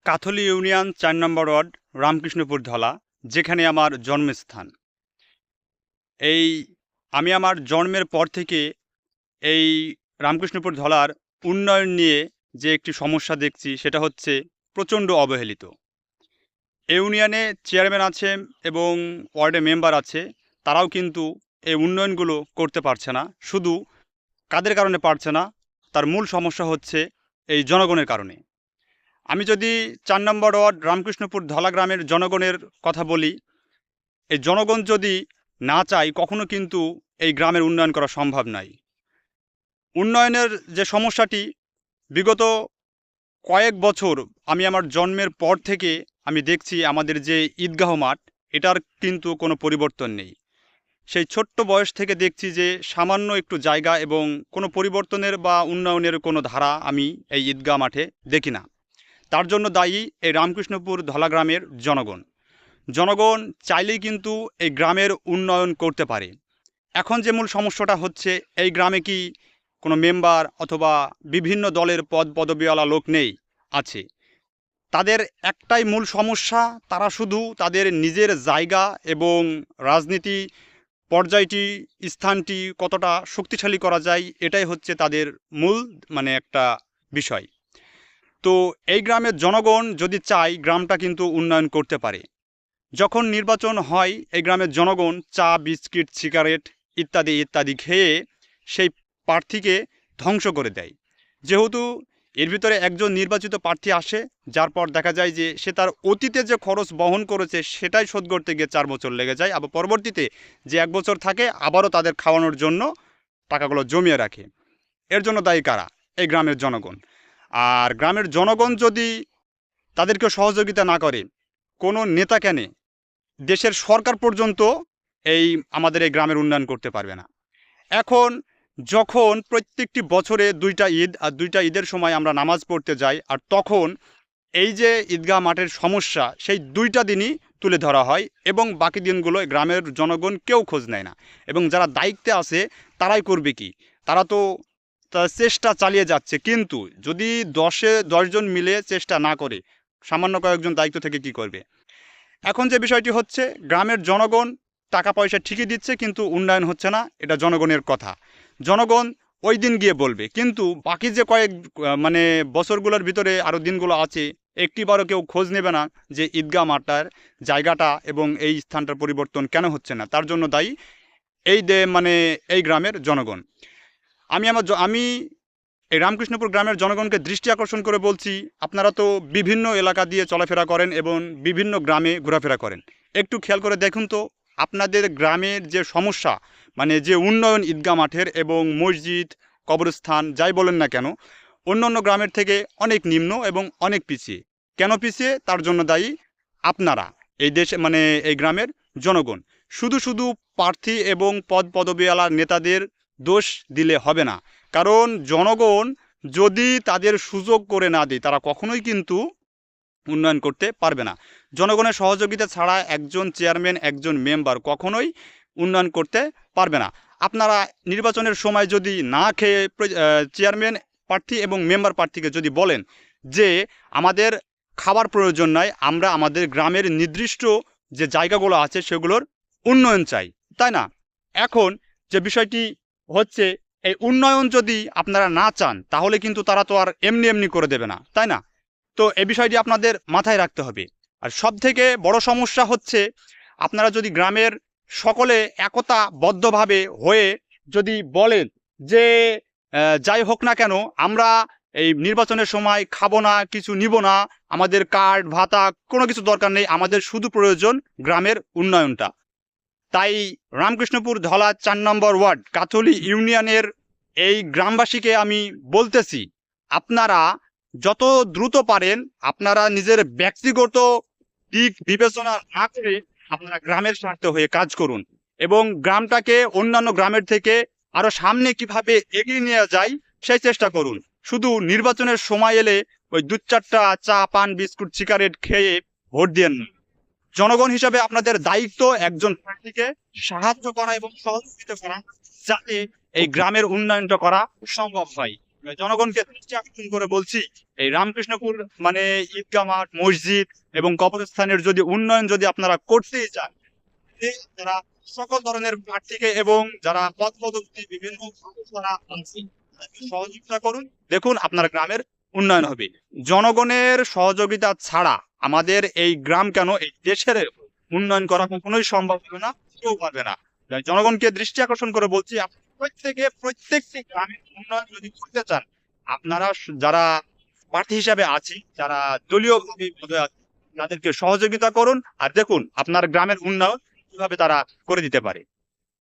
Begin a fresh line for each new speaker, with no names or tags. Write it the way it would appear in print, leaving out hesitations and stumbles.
কাথলি union ৪ নম্বর word, Ramkrishnapur Dhola, যেখানে আমার জন্মস্থান। এই আমি আমার জন্মের পর থেকে এই রামকৃষ্ণপুর ধলার উন্নয়ন নিয়ে যে একটি সমস্যা দেখছি সেটা হচ্ছে প্রচণ্ড অবহেলিত। ইউনিয়নে চেয়ারম্যান আছে এবং ওয়ার্ডে মেম্বার আছে, তারাও কিন্তু এই উন্নয়নগুলো করতে পারছে না। শুধু কাদের কারণে পারছে না, তার মূল সমস্যা হচ্ছে এই জনগণের কারণে। আমি যদি ৪ নম্বর ওয়ার্ড রামকৃষ্ণপুর ধলা গ্রামের জনগণের কথা বলি, এই জনগণ যদি না চায় কখনো কিন্তু এই গ্রামের উন্নয়ন করা সম্ভব নয়। উন্নয়নের যে সমস্যাটি বিগত কয়েক বছর, আমি আমার জন্মের পর থেকে আমি দেখছি আমাদের যে ঈদগাহ মাঠ, এটার কিন্তু কোনো পরিবর্তন নেই। সেই ছোট্ট বয়স থেকে দেখছি যে সামান্য একটু জায়গা এবং কোনো পরিবর্তনের বা উন্নয়নের কোনো ধারা আমি এই ঈদগাহ মাঠে দেখি না। তার জন্য দায়ী এই রামকৃষ্ণপুর ধলা গ্রামের জনগণ। জনগণ চাইলেই কিন্তু এই গ্রামের উন্নয়ন করতে পারে। এখন যে মূল সমস্যাটা হচ্ছে, এই গ্রামে কি কোনো মেম্বার অথবা বিভিন্ন দলের পদ পদবিওয়ালা লোক নেই? আছে। তাদের একটাই মূল সমস্যা, তারা শুধু তাদের নিজের জায়গা এবং রাজনীতি পর্যায়টি, স্থানটি কতটা শক্তিশালী করা যায়, এটাই হচ্ছে তাদের মূল একটা বিষয়। তো এই গ্রামের জনগণ যদি চায়, গ্রামটা কিন্তু উন্নয়ন করতে পারে। যখন নির্বাচন হয়, এই গ্রামের জনগণ চা, বিস্কিট, সিগারেট ইত্যাদি ইত্যাদি খেয়ে সেই প্রার্থীকে ধ্বংস করে দেয়। যেহেতু এর ভিতরে একজন নির্বাচিত প্রার্থী আসে, যার পর দেখা যায় যে সে তার অতীতে যে খরচ বহন করেছে সেটাই শোধ করতে গিয়ে 4 বছর লেগে যায়। আবার পরবর্তীতে যে 1 বছর থাকে, আবারও তাদের খাওয়ানোর জন্য টাকাগুলো জমিয়ে রাখে। এর জন্য দায়ী কারা? এই গ্রামের জনগণ। আর গ্রামের জনগণ যদি তাদেরকে সহযোগিতা না করে, কোনো নেতা কেন, দেশের সরকার পর্যন্ত আমাদের এই গ্রামের উন্নয়ন করতে পারবে না। এখন যখন প্রত্যেকটি বছরে 2টা ঈদ, আর 2টা ঈদের সময় আমরা নামাজ পড়তে যাই, আর তখন এই যে ঈদগাহ মাঠের সমস্যা, সেই 2টা দিনই তুলে ধরা হয় এবং বাকি দিনগুলো গ্রামের জনগণ কেউ খোঁজ নেয় না। এবং যারা দায়িত্বে আছে তারাই করবে কি? তারা তো চেষ্টা চালিয়ে যাচ্ছে, কিন্তু যদি 10 জন মিলে চেষ্টা না করে, সামান্য কয়েকজন দায়িত্ব থেকে কি করবে? এখন যে বিষয়টি হচ্ছে, গ্রামের জনগণ টাকা পয়সা ঠিকই দিচ্ছে, কিন্তু উন্নয়ন হচ্ছে না, এটা জনগণের কথা। জনগণ ওই দিন গিয়ে বলবে, কিন্তু বাকি যে কয়েক বছরগুলোর ভিতরে আরও দিনগুলো আছে, একটিবারও কেউ খোঁজ নেবে না যে ঈদগাহ মাঠটার জায়গাটা এবং এই স্থানটার পরিবর্তন কেন হচ্ছে না। তার জন্য দায়ী এই গ্রামের জনগণ। আমি এই রামকৃষ্ণপুর গ্রামের জনগণকে দৃষ্টি আকর্ষণ করে বলছি, আপনারা তো বিভিন্ন এলাকা দিয়ে চলাফেরা করেন এবং বিভিন্ন গ্রামে ঘোরাফেরা করেন। একটু খেয়াল করে দেখুন তো, আপনাদের গ্রামের যে সমস্যা, যে উন্নয়ন ঈদগাহ মাঠের এবং মসজিদ, কবরস্থান যাই বলেন না কেন, অন্য গ্রামের থেকে অনেক নিম্ন এবং অনেক পিছিয়ে। কেন পিছিয়ে? তার জন্য দায়ী আপনারা, এই দেশে এই গ্রামের জনগণ। শুধু শুধু প্রার্থী এবং পদ পদবিওয়ালা নেতাদের দোষ দিলে হবে না, কারণ জনগণ যদি তাদের সুযোগ করে না দেয়, তারা কখনোই কিন্তু উন্নয়ন করতে পারবে না। জনগণের সহযোগিতা ছাড়া একজন চেয়ারম্যান, একজন মেম্বার কখনোই উন্নয়ন করতে পারবে না। আপনারা নির্বাচনের সময় যদি না খেয়ে চেয়ারম্যান প্রার্থী এবং মেম্বার প্রার্থীকে যদি বলেন যে আমাদের খাবার প্রয়োজন নয়, আমরা আমাদের গ্রামের নির্দিষ্ট যে জায়গাগুলো আছে সেগুলোর উন্নয়ন চাই, তাই না? এখন যে বিষয়টি হচ্ছে, এই উন্নয়ন যদি আপনারা না চান, তাহলে কিন্তু তারা তো আর এমনি এমনি করে দেবে না, তাই না? তো এই বিষয়টি আপনাদের মাথায় রাখতে হবে। আর সবথেকে বড় সমস্যা হচ্ছে, আপনারা যদি গ্রামের সকলে একতাবদ্ধভাবে হয়ে যদি বলেন যে যাই হোক না কেন, আমরা এই নির্বাচনের সময় খাবো না, কিছু নিব না, আমাদের কার্ড ভাতা কোনো কিছু দরকার নেই, আমাদের শুধু প্রয়োজন গ্রামের উন্নয়নটা। তাই রামকৃষ্ণপুর ধলা 4 নম্বর ওয়ার্ড কাথলি ইউনিয়নের এই গ্রামবাসীকে আমি বলতেছি, আপনারা যত দ্রুত পারেন, আপনারা নিজের ব্যক্তিগত দিক বিবেচনা না করে আপনারা গ্রামের স্বার্থে হয়ে কাজ করুন এবং গ্রামটাকে অন্যান্য গ্রামের থেকে আরো সামনে কিভাবে এগিয়ে নিয়ে যায় সেই চেষ্টা করুন। শুধু নির্বাচনের সময় এলে ওই 2-4টা চা, পান, বিস্কুট, সিগারেট খেয়ে ভোট দিয়েন না। জনগণ হিসাবে আপনাদের দায়িত্ব একজন প্রার্থীকে সাহায্য করা এবং সহযোগিতা করা, যাতে এই গ্রামের উন্নয়নটা করা সম্ভব হয়। জনগণকে দৃষ্টি আকর্ষণ করে বলছি, এই রামকৃষ্ণপুর মানে ঈদগাহ মাঠ, মসজিদ এবং কবরস্থানের যদি উন্নয়ন যদি আপনারা করতেই চান, যারা সকল ধরনের প্রার্থীকে এবং যারা পদ পদবি বিভিন্ন যারা আছে, তাদেরকে সহযোগিতা করুন। দেখুন আপনার গ্রামের উন্নয়ন হবে। জনগণের সহযোগিতা ছাড়া আমাদের এই গ্রাম কেন এই দেশের উন্নয়ন করা কখনোই সম্ভব হবে না, কেউ পারবে না। তাই জনগণকে দৃষ্টি আকর্ষণ করে বলছি, প্রত্যেকটি গ্রামের উন্নয়ন যদি করতে চান, আপনারা যারা প্রার্থী হিসাবে আছি, যারা দলীয় ভাবে পদে আছে, তাদেরকে সহযোগিতা করুন। আর দেখুন আপনার গ্রামের উন্নয়ন কিভাবে তারা করে দিতে পারে।